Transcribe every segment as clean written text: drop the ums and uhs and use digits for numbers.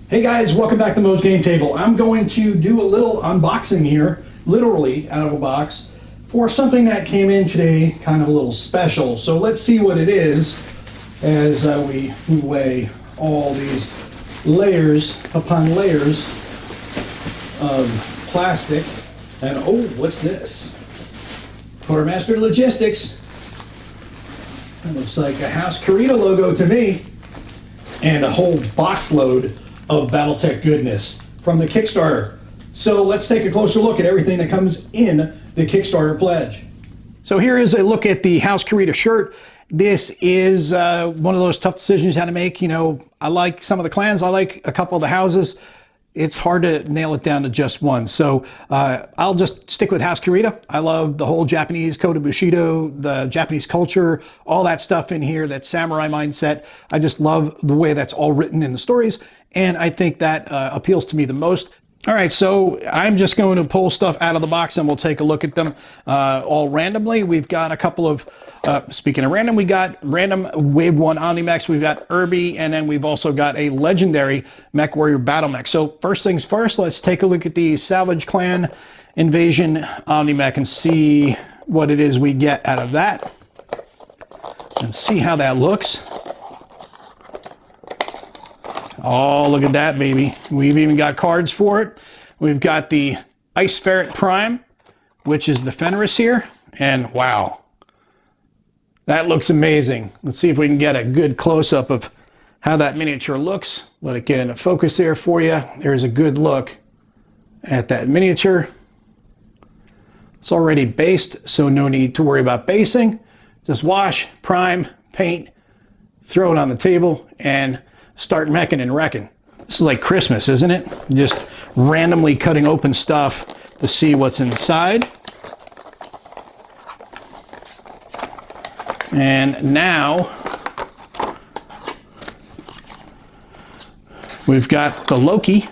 Hey guys, welcome back to Mo's Game Table. I'm going to do a little unboxing here, literally out of a box, for something that came in today, kind of a little special. So let's see what it is as we move away all these layers upon layers of plastic. And oh, what's this? Quartermaster Logistics. That looks like a House Karita logo to me. And a whole box load of Battletech goodness from the Kickstarter. So let's take a closer look at everything that comes in the Kickstarter pledge. So here is a look at the House Karita shirt. This is one of those tough decisions you had to make. You know, I like some of the clans, I like a couple of the houses. It's hard to nail it down to just one. So I'll just stick with House Karita. I love the whole Japanese code of Bushido, the Japanese culture, all that stuff in here, that samurai mindset. I just love the way that's all written in the stories. And I think that appeals to me the most. All right, so I'm just going to pull stuff out of the box and we'll take a look at them all randomly. We've got a couple of, speaking of random, we got random Wave 1 Omnimex, we've got Irby, and then we've also got a legendary Mech Warrior Battle Mech. So first things first, let's take a look at the Salvage Clan Invasion Omnimech and see what it is we get out of that. And see how that looks. Oh, look at that, baby. We've even got cards for it. We've got the Ice Ferret Prime, which is the Fenris here. And wow, that looks amazing. Let's see if we can get a good close-up of how that miniature looks. Let it get into focus there for you. There's a good look at that miniature. It's already based, so no need to worry about basing. Just wash, prime, paint, throw it on the table, and start meching and wrecking. This is like Christmas, isn't it? Just randomly cutting open stuff to see what's inside. And now we've got the Loki.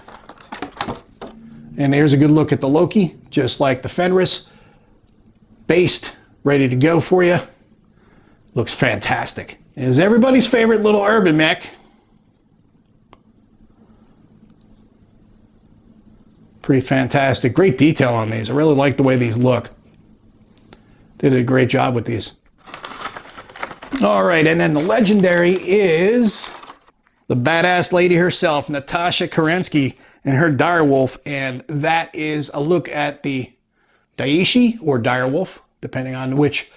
And there's a good look at the Loki, just like the Fenris. Based, ready to go for you. Looks fantastic. It is everybody's favorite little urban mech. Pretty fantastic. Great detail on these. I really like the way these look. Did a great job with these. All right, and then the legendary is the badass lady herself, Natasha Kerensky, and her direwolf. And that is a look at the Daishi or direwolf, depending on which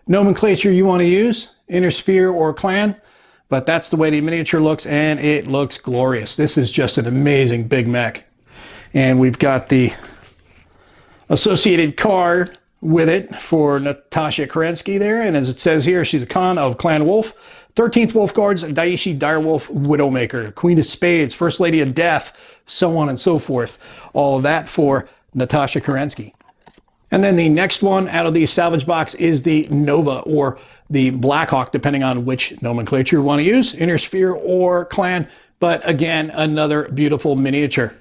nomenclature you want to use, inner sphere or clan. But that's the way the miniature looks, and it looks glorious. This is just an amazing big mech. And we've got the associated card with it for Natasha Kerensky there. And as it says here, she's a Khan of Clan Wolf, 13th Wolf Guards, Daishi Direwolf Widowmaker, Queen of Spades, First Lady of Death, so on and so forth. All of that for Natasha Kerensky. And then the next one out of the salvage box is the Nova, or the Blackhawk, depending on which nomenclature you want to use, Inner Sphere or Clan. But again, another beautiful miniature.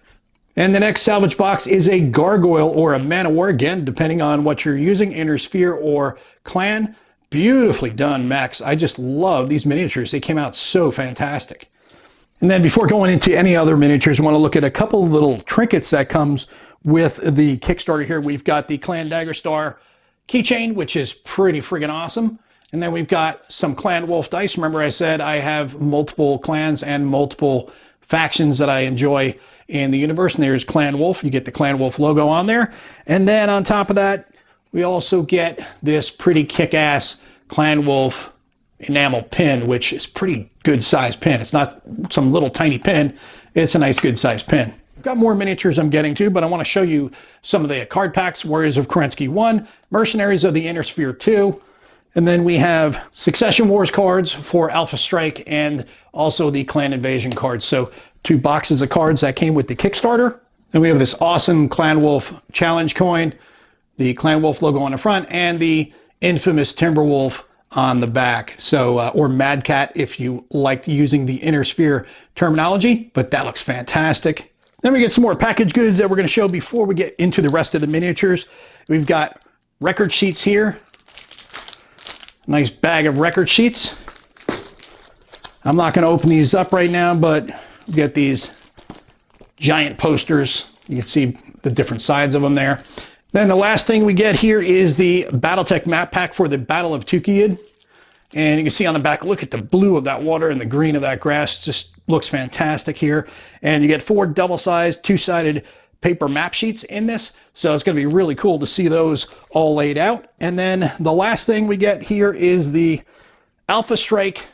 And the next salvage box is a Gargoyle or a Man of War, again, depending on what you're using, Inner Sphere or Clan. Beautifully done mechs. I just love these miniatures. They came out so fantastic. And then before going into any other miniatures, I want to look at a couple of little trinkets that comes with the Kickstarter here. We've got the Clan Dagger Star keychain, which is pretty friggin' awesome. And then we've got some Clan Wolf dice. Remember I said I have multiple clans and multiple factions that I enjoy in the universe, and there's Clan Wolf. You get the Clan Wolf logo on there. And then on top of that, we also get this pretty kick-ass Clan Wolf enamel pin, which is pretty good size pin. It's not some little tiny pin. It's a nice good size pin. I've got more miniatures I'm getting to, but I want to show you some of the card packs. Warriors of Kerensky 1, Mercenaries of the Inner Sphere 2, and then we have Succession Wars cards for Alpha Strike and also the Clan Invasion cards. So 2 boxes of cards that came with the Kickstarter. And we have this awesome Clan Wolf challenge coin, the Clan Wolf logo on the front, and the infamous Timberwolf on the back. So, or Mad Cat if you liked using the Inner Sphere terminology, but that looks fantastic. Then we get some more package goods that we're going to show before we get into the rest of the miniatures. We've got record sheets here. Nice bag of record sheets. I'm not going to open these up right now, but we get these giant posters. You can see the different sides of them there. Then the last thing we get here is the Battletech map pack for the Battle of Tukiyid. And you can see on the back, look at the blue of that water and the green of that grass. Just looks fantastic here. And you get 4 double-sized, 2-sided paper map sheets in this. So it's going to be really cool to see those all laid out. And then the last thing we get here is the Alpha Strike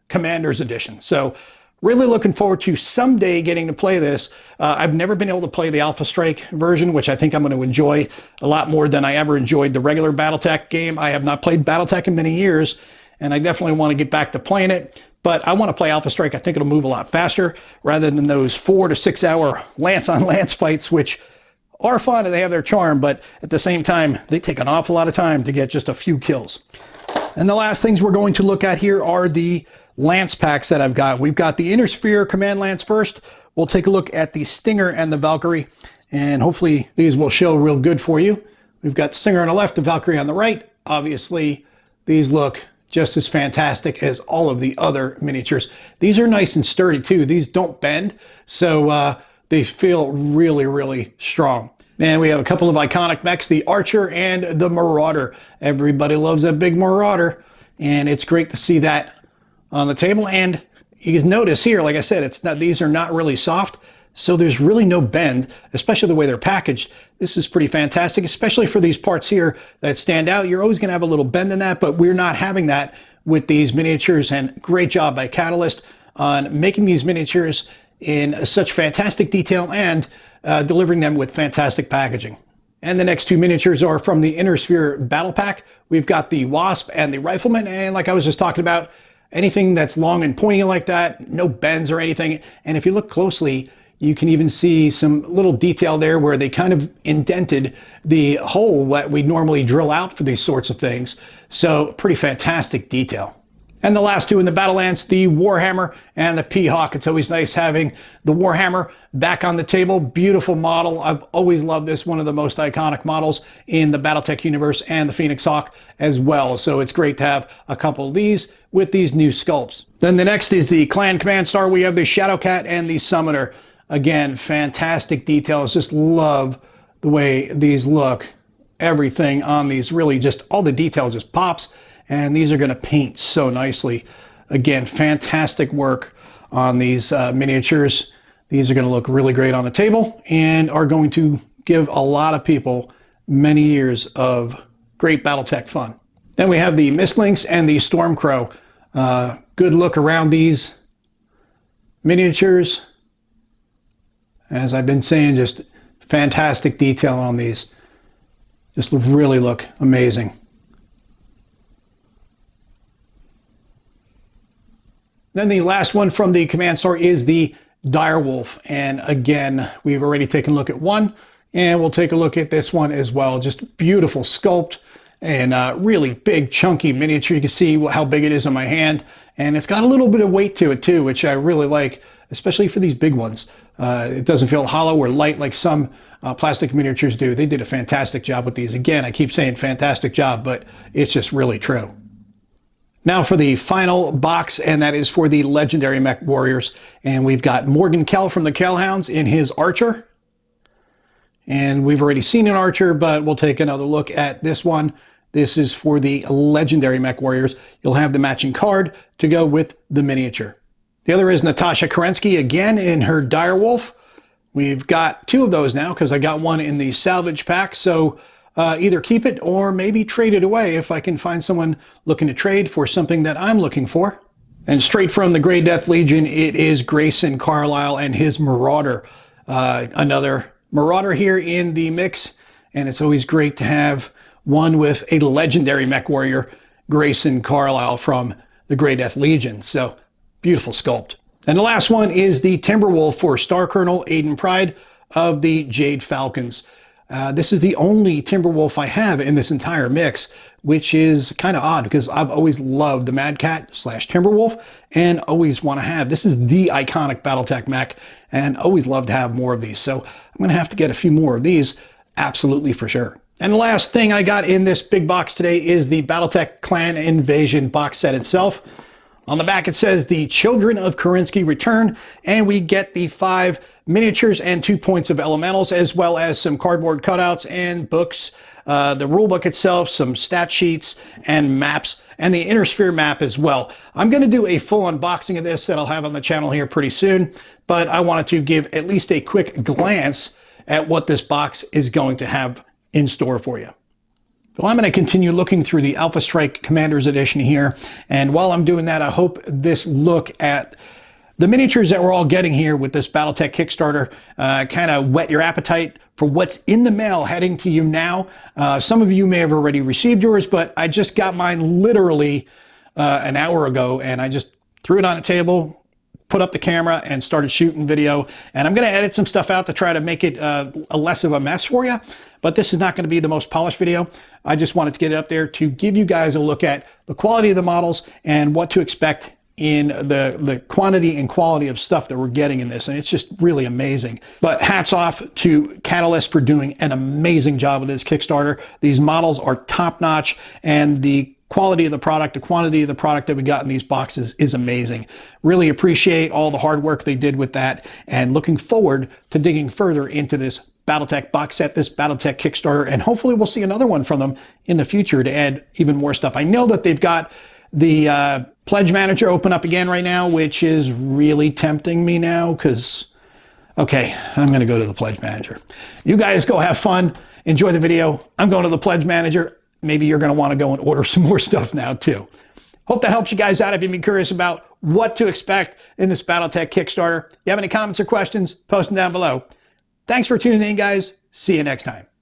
Commander's Edition. So really looking forward to someday getting to play this. I've never been able to play the Alpha Strike version, which I think I'm going to enjoy a lot more than I ever enjoyed the regular Battletech game. I have not played Battletech in many years, and I definitely want to get back to playing it. But I want to play Alpha Strike. I think it'll move a lot faster rather than those 4 to 6 hour lance-on-lance fights, which are fun and they have their charm, but at the same time, they take an awful lot of time to get just a few kills. And the last things we're going to look at here are the lance packs that I've got. We've got the Inner Sphere Command Lance first. We'll take a look at the Stinger and the Valkyrie, and hopefully these will show real good for you. We've got Stinger on the left, the Valkyrie on the right. Obviously, these look just as fantastic as all of the other miniatures. These are nice and sturdy too. These don't bend, so they feel really, really strong. And we have a couple of iconic mechs, the Archer and the Marauder. Everybody loves that big Marauder, and it's great to see that on the table. And you can notice here, like I said, these are not really soft, so there's really no bend, especially the way they're packaged. This is pretty fantastic, especially for these parts here that stand out. You're always going to have a little bend in that, but we're not having that with these miniatures, and great job by Catalyst on making these miniatures in such fantastic detail and delivering them with fantastic packaging. And the next 2 miniatures are from the Inner Sphere Battle Pack. We've got the Wasp and the Rifleman, and like I was just talking about, anything that's long and pointy like that, no bends or anything. And if you look closely, you can even see some little detail there where they kind of indented the hole that we normally drill out for these sorts of things. So pretty fantastic detail. And the last 2 in the Battle Lance, the Warhammer and the P-Hawk. It's always nice having the Warhammer back on the table. Beautiful model. I've always loved this. One of the most iconic models in the Battletech universe, and the Phoenix Hawk as well. So it's great to have a couple of these with these new sculpts. Then the next is the Clan Command Star. We have the Shadowcat and the Summoner. Again, fantastic details. Just love the way these look. Everything on these, really just all the detail just pops. And these are going to paint so nicely. Again, fantastic work on these miniatures. These are going to look really great on the table and are going to give a lot of people many years of great Battletech fun. Then we have the Mistlynx and the Stormcrow. Good look around these miniatures. As I've been saying, just fantastic detail on these. Just really look amazing. Then the last one from the Command Store is the Direwolf. And again, we've already taken a look at one, and we'll take a look at this one as well. Just beautiful sculpt and really big, chunky miniature. You can see how big it is on my hand. And it's got a little bit of weight to it too, which I really like, especially for these big ones. It doesn't feel hollow or light like some plastic miniatures do. They did a fantastic job with these. Again, I keep saying fantastic job, but it's just really true. Now for the final box, and that is for the Legendary Mech Warriors. And we've got Morgan Kell from the Kellhounds in his Archer. And we've already seen an Archer, but we'll take another look at this one. This is for the Legendary Mech Warriors. You'll have the matching card to go with the miniature. The other is Natasha Kerensky, again in her Direwolf. We've got 2 of those now because I got one in the salvage pack. So either keep it or maybe trade it away if I can find someone looking to trade for something that I'm looking for. And straight from the Grey Death Legion, it is Grayson Carlisle and his Marauder. Another Marauder here in the mix, and it's always great to have one with a legendary mech warrior, Grayson Carlisle from the Grey Death Legion. So beautiful sculpt. And the last one is the Timberwolf for Star Colonel Aiden Pride of the Jade Falcons. This is the only Timberwolf I have in this entire mix, which is kind of odd because I've always loved the Mad Cat / Timberwolf and always want to have. This is the iconic Battletech mech and always love to have more of these. So I'm going to have to get a few more of these, absolutely for sure. And the last thing I got in this big box today is the Battletech Clan Invasion box set itself. On the back it says the Children of Kerensky return, and we get the 5 miniatures and 2 points of elementals, as well as some cardboard cutouts and books, the rule book itself, some stat sheets and maps, and the inner sphere map as well. I'm going to do a full unboxing of this that I'll have on the channel here pretty soon, but I wanted to give at least a quick glance at what this box is going to have in store for you. Well, I'm going to continue looking through the Alpha Strike Commander's Edition here, and while I'm doing that, I hope this look at the miniatures that we're all getting here with this Battletech Kickstarter kind of whet your appetite for what's in the mail heading to you now. Some of you may have already received yours, but I just got mine literally an hour ago, and I just threw it on the table, put up the camera, and started shooting video. And I'm going to edit some stuff out to try to make it a less of a mess for you. But this is not going to be the most polished video. I just wanted to get it up there to give you guys a look at the quality of the models and what to expect in the quantity and quality of stuff that we're getting in this. And it's just really amazing. But hats off to Catalyst for doing an amazing job with this Kickstarter. These models are top notch, and the quality of the product, the quantity of the product that we got in these boxes is amazing. Really appreciate all the hard work they did with that, and looking forward to digging further into this Battletech box set, this Battletech Kickstarter, and hopefully we'll see another one from them in the future to add even more stuff. I know that they've got the Pledge Manager open up again right now, which is really tempting me now because, okay, I'm going to go to the Pledge Manager. You guys go have fun. Enjoy the video. I'm going to the Pledge Manager. Maybe you're going to want to go and order some more stuff now too. Hope that helps you guys out if you've been curious about what to expect in this Battletech Kickstarter. If you have any comments or questions, post them down below. Thanks for tuning in, guys. See you next time.